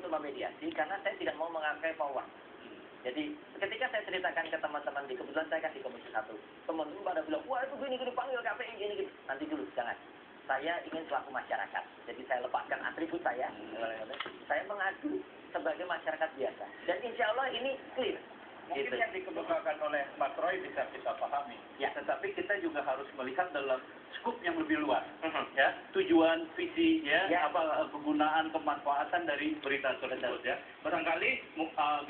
untuk memediasi karena saya tidak mau mengakai pawang. Jadi ketika saya ceritakan ke teman-teman di kebetulan saya kasih Komisi 1, teman-teman pada bilang, wah itu gini panggil KPI gini. Nanti dulu jangan. Saya ingin selaku masyarakat. Jadi saya lepaskan atribut saya mengadu sebagai masyarakat biasa. Dan insya Allah ini clear. Mungkin yang dikemukakan oleh Mas Roy bisa kita pahami. Ya, tetapi kita juga harus melihat dalam skup yang lebih luas. Ya, tujuan, visi, apa kegunaan, kemanfaatan dari berita tersebut ya. Barangkali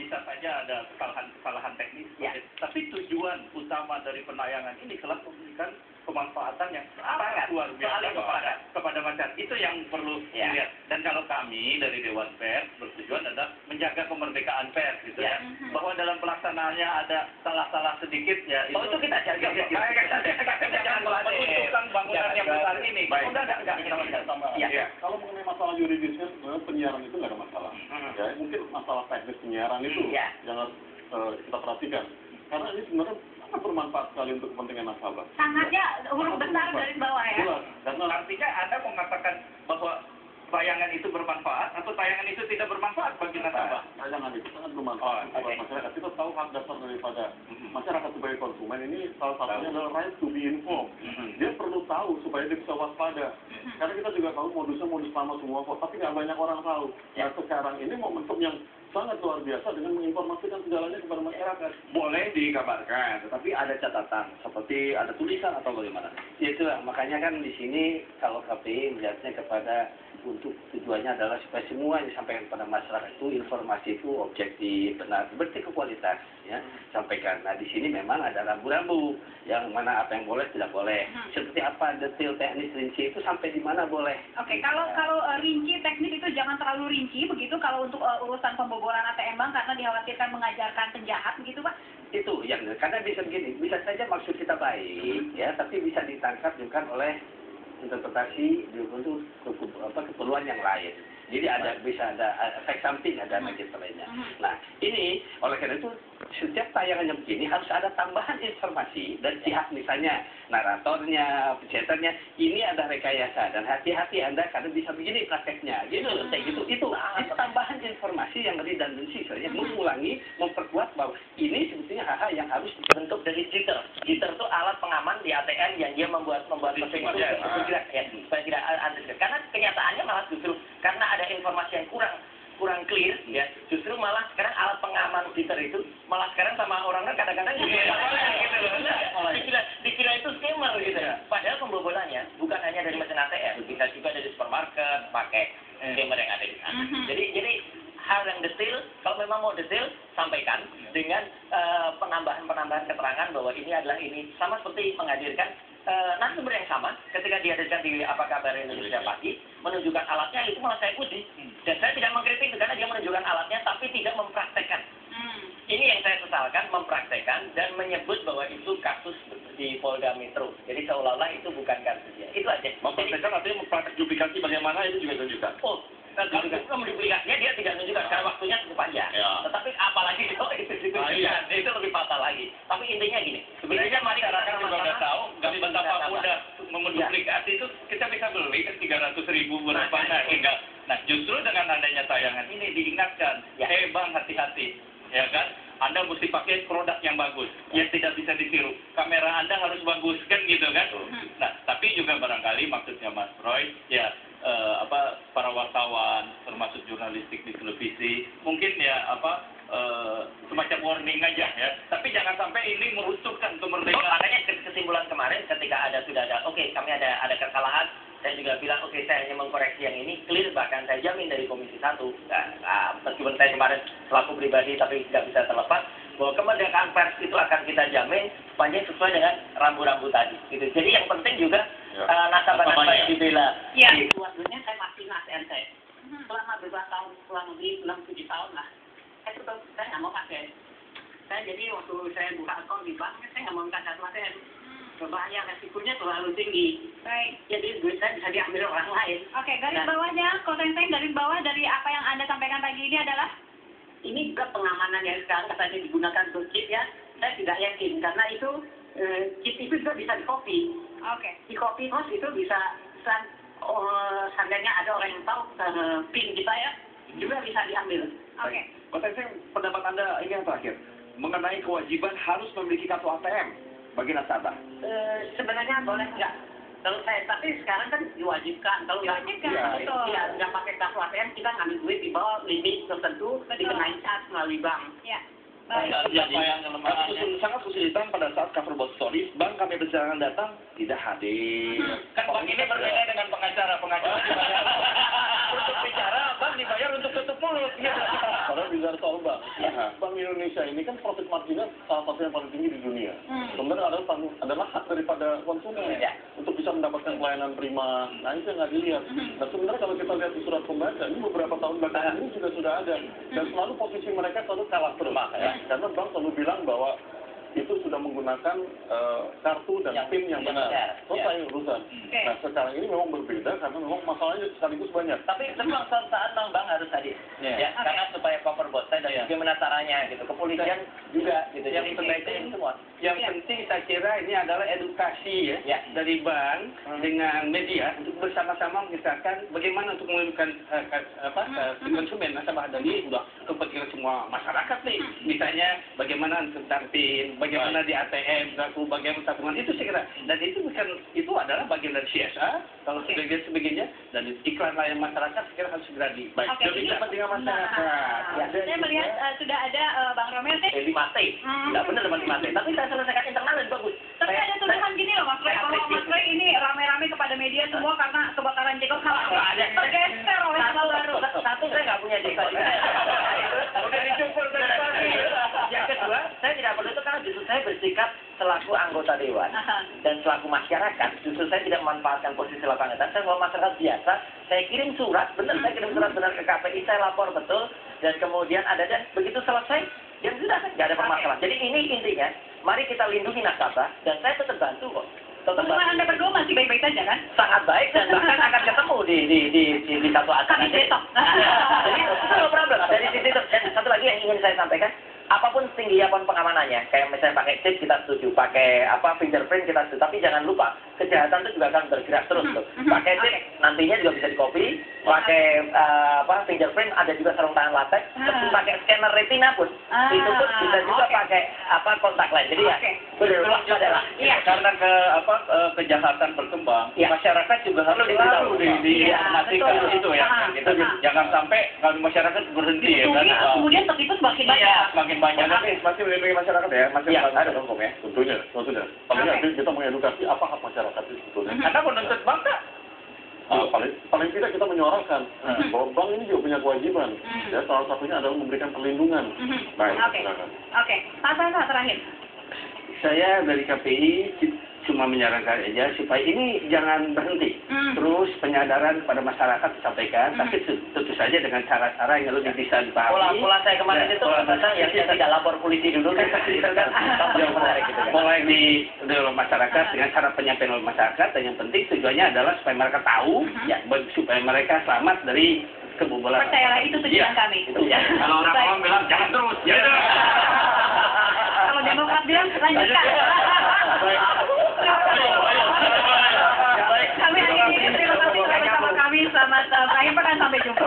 bisa saja ada kesalahan teknis. Ya. Tapi tujuan utama dari penayangan ini telah memberikan kemanfaatan yang sangat luar biasa kepada masyarakat. Itu yang perlu dilihat. Dan kalau kami dari Dewan Pers bertujuan adalah menjaga kemerdekaan pers gitu ya. Bahwa dalam pelaksanaannya ada salah-salah sedikit ya. Itu kita jaga. Jangan menunjukkan bangunan yang besar ini. Enggak. Kalau mengenai masalah yuridisnya sebenarnya penyiaran itu nggak ada masalah. Ya, mungkin masalah teknis penyiaran itu yang harus kita perhatikan. Karena ini sebenarnya sangat bermanfaat sekali untuk kepentingan nasabah. Sangatnya huruf besar dari bawah ya. Jelas. Karena artinya Anda mengatakan bahwa tayangan itu bermanfaat atau tayangan itu tidak bermanfaat bagi nasabah? Tayangan itu sangat bermanfaat buat masyarakat. Kita tahu hak dasar daripada masyarakat sebagai konsumen ini salah satunya adalah right to be informed. Dia perlu tahu supaya dia bisa waspada. Karena kita juga tahu modusnya modus lama semua kok, tapi nggak banyak orang tahu. Nah sekarang ini momentum yang sangat luar biasa dengan menginformasikan segalanya kepada masyarakat. Boleh dikabarkan, tetapi ada catatan seperti ada tulisan atau bagaimana? Itulah makanya kan di sini kalau KPI melihatnya kepada untuk tujuannya adalah supaya semua yang disampaikan kepada masyarakat itu informasi itu objektif, benar, berkualitas ya sampaikan. Nah di sini memang ada rambu-rambu yang mana apa yang boleh tidak boleh. Seperti apa detail teknis rinci itu sampai di mana boleh. Oke, kalau rinci teknis itu jangan terlalu rinci begitu kalau untuk urusan pembobolan ATM Bank karena dikhawatirkan mengajarkan penjahat begitu Pak? Itu yang karena bisa begini, bisa saja maksud kita baik ya, tapi bisa ditangkap juga oleh interpretasi untuk keperluan yang lain. Jadi bisa ada efek samping, ada efek lainnya. Nah ini oleh karena itu setiap tayangan yang begini harus ada tambahan informasi dan pihak misalnya naratornya, pencetaknya ini ada rekayasa dan hati-hati Anda karena bisa begini prakteknya gitu kayak gitu itu tambahan informasi yang redundancy saja mengulangi memperkuat bahwa ini sebetulnya hal-hal yang harus bentuk dari jitter. Jitter itu alat pengaman di ATM yang dia membuat mesin itu supaya tidak anti. Karena kenyataannya malah justru karena ada informasi yang kurang clear ya, justru malah sekarang alat pengaman jitter itu malah sekarang sama orang kadang-kadang dikira itu scammer gitu. Padahal pembobolannya bukan hanya dari mesin ATM, bisa juga dari supermarket pakai scammer yang ada di sana. Jadi hal yang detail, kalau memang mau detail sampaikan dengan penambahan keterangan bahwa ini adalah ini, sama seperti menghadirkan narasumber yang sama ketika dihadirkan di Apa Kabar Indonesia Pagi menunjukkan alatnya itu malah saya puji dan saya tidak mengkritik karena dia menunjukkan alatnya tapi tidak mempraktekkan. Ini yang saya sesalkan, mempraktekkan dan menyebut bahwa itu kasus di Polda Metro. Jadi seolah-olah itu bukan kasusnya. Itu aja. Mempraktekkan artinya mempraktek duplikasi bagaimana itu juga tunjukkan. Oh, kalau menduplikasinya dia tidak menunjukkan karena waktunya cukup panjang. Tetapi apalagi kalau itu itu lebih fatal lagi. Tapi intinya gini, sebenarnya masyarakat juga nggak tahu betapa mudah menduplikasi itu kita bisa beli kan 300.000 berapa tinggal. Nah justru dengan adanya tayangan ini diingatkan, bang hati-hati, ya kan? Anda mesti pakai produk yang bagus, yang tidak bisa ditiru. Kamera Anda harus bagus kan gitu kan? Nah tapi juga barangkali maksudnya Mas Roy ya. Para wartawan termasuk jurnalistik di televisi mungkin ya semacam warning aja ya, tapi jangan sampai ini meruntuhkan kemerdekaan. Makanya kesimpulan kemarin ketika sudah ada kami ada kesalahan, saya juga bilang saya hanya mengkoreksi yang ini clear, bahkan saya jamin dari Komisi 1 meskipun saya kemarin selaku pribadi tapi tidak bisa terlepas bahwa kemerdekaan pers itu akan kita jamin sepanjang sesuai dengan rambu-rambu tadi gitu. Jadi yang penting juga nasabah dibela. Iya. Waktunya saya masih ente. Selama beberapa tahun, selama 7 tahun lah. Itu tuh saya nggak mau pakai. Saya jadi waktu saya buka akun di bank, saya nggak mau minta kartu ATM. Berbahaya, resikonya terlalu tinggi. Baik. Jadi duit saya bisa diambil orang lain. Oke, garis bawahnya, Koteng-teng, garis bawah dari apa yang Anda sampaikan pagi ini adalah? Ini juga pengamanan yang sekarang katanya digunakan untuk chip ya. Saya tidak yakin karena itu chip itu juga bisa di-copy. Oke. Di-copy terus itu bisa harganya ada orang yang tahu PIN kita ya. juga bisa diambil. Oke. Potensi pendapat Anda ini yang terakhir mengenai kewajiban harus memiliki kartu ATM bagi nasabah. Sebenarnya boleh nggak? Kalau saya, tapi sekarang kan diwajibkan. Kalau Diwajibkan, betul. ya nggak pakai kartu ATM, kita ngambil duit di bawah limit tertentu, dikenain charge melalui bank. Ya. Baik. Siapa yang Sangat kesulitan pada saat cover board stories, bank kami bersama datang tidak hadir. Kan bank ini berbeda dengan pengacara dibayar untuk bicara, bank dibayar untuk tutup mulut. Gitu. Padahal bicara soal bank, Bank Indonesia ini kan profit marginnya salah satu yang paling tinggi di dunia. Sebenarnya adalah hak daripada konsumen untuk bisa mendapatkan pelayanan prima. Nah itu yang nggak dilihat. Nah sebenarnya kalau kita lihat di surat pembaca, ini beberapa tahun belakangan ini juga sudah ada. Dan selalu posisi mereka selalu kalah terus. Karena bank selalu bilang bahwa itu sudah menggunakan kartu dan PIN yang benar. Selesai urusan. Nah sekarang ini memang berbeda karena memang masalahnya sekaligus banyak. Tapi memang suatu saat bank harus hadir. Ya, karena supaya cover both side dan bagaimana caranya gitu. Kepolisian juga gitu. Yang sebaiknya semua. Yang penting saya kira ini adalah edukasi dari bank dengan media untuk bersama-sama mengisahkan bagaimana untuk melindungi konsumen nasabah dan ini sudah kepentingan semua masyarakat nih. Misalnya bagaimana tentang PIN, bagaimana di ATM, bagaimana tabungan itu saya kira. Dan itu bukan itu adalah bagian dari CSA kalau sebagainya dan iklan layanan masyarakat saya kira harus segera dibaik. Demi kepentingan masyarakat. Saya melihat sudah ada Bang Romel teh. Di mati. Nggak benar di mati. Tapi saya selesaikan internal dan bagus. Tapi ada tuduhan gini loh Mas Roy, kalau Mas Roy ini rame-rame kepada media semua karena kebakaran jenggot tergeser oleh Sama Baru. Satu, saya nggak punya jenggot. Udah dicukur dari pagi. Yang kedua, saya tidak perlu itu karena justru saya bersikap selaku anggota dewan dan selaku masyarakat. Justru saya tidak memanfaatkan posisi lapangan. Saya kalau masyarakat biasa, saya kirim surat, saya kirim surat benar ke KPI, saya lapor betul, dan kemudian ada dan begitu selesai, ya sudah, nggak ada permasalahan. Jadi ini intinya, mari kita lindungi nasabah, dan saya tetap bantu kok. Hubungan Anda berdua masih baik-baik saja kan? Sangat baik dan bahkan akan ketemu di satu acara. Kami besok. Jadi itu no problem. Dari sisi itu, dan satu lagi yang ingin saya sampaikan, apapun tinggi apapun pengamanannya, kayak misalnya pakai chip kita setuju, pakai fingerprint kita setuju, tapi jangan lupa kejahatan itu juga akan bergerak terus tuh. Pakai chip nantinya juga bisa di-copy, pakai fingerprint ada juga sarung tangan latex, terus pakai scanner retina pun itu pun bisa juga pakai kontak lain. Jadi ya berwaspadahlah. Karena kejahatan berkembang, masyarakat juga harus diberitahu diinformasikan itu ya. Jangan sampai kalau masyarakat berhenti ya kan. Kemudian tertipu semakin banyak. Semakin banyak. Masih melindungi masyarakat ya, masih ada hukum ya. Tentunya. Paling nggak kita mengedukasi apa hak masyarakat itu sebetulnya. Anda menuntut bank nggak? Paling tidak kita menyuarakan bahwa bank ini juga punya kewajiban. Ya, salah satunya adalah memberikan perlindungan. Baik. Oke. Pak Sasa terakhir. Saya dari KPI cuma menyarankan aja supaya ini jangan berhenti. Terus penyadaran pada masyarakat disampaikan, tapi tentu saja dengan cara-cara yang lebih bisa dipahami. Pola saya kemarin itu tentang yang saya tidak lapor polisi dulu kan, itu kan yang menarik gitu. Mulai di masyarakat dengan cara penyampaian oleh masyarakat dan yang penting tujuannya adalah supaya mereka tahu, supaya mereka selamat dari kebobolan. Percayalah itu tujuan kami. Kalau orang bilang jangan terus, Kalau Demokrat bilang lanjutkan. Kami akhiri, terima kasih telah bersama kami. Selamat berakhir pekan, sampai jumpa.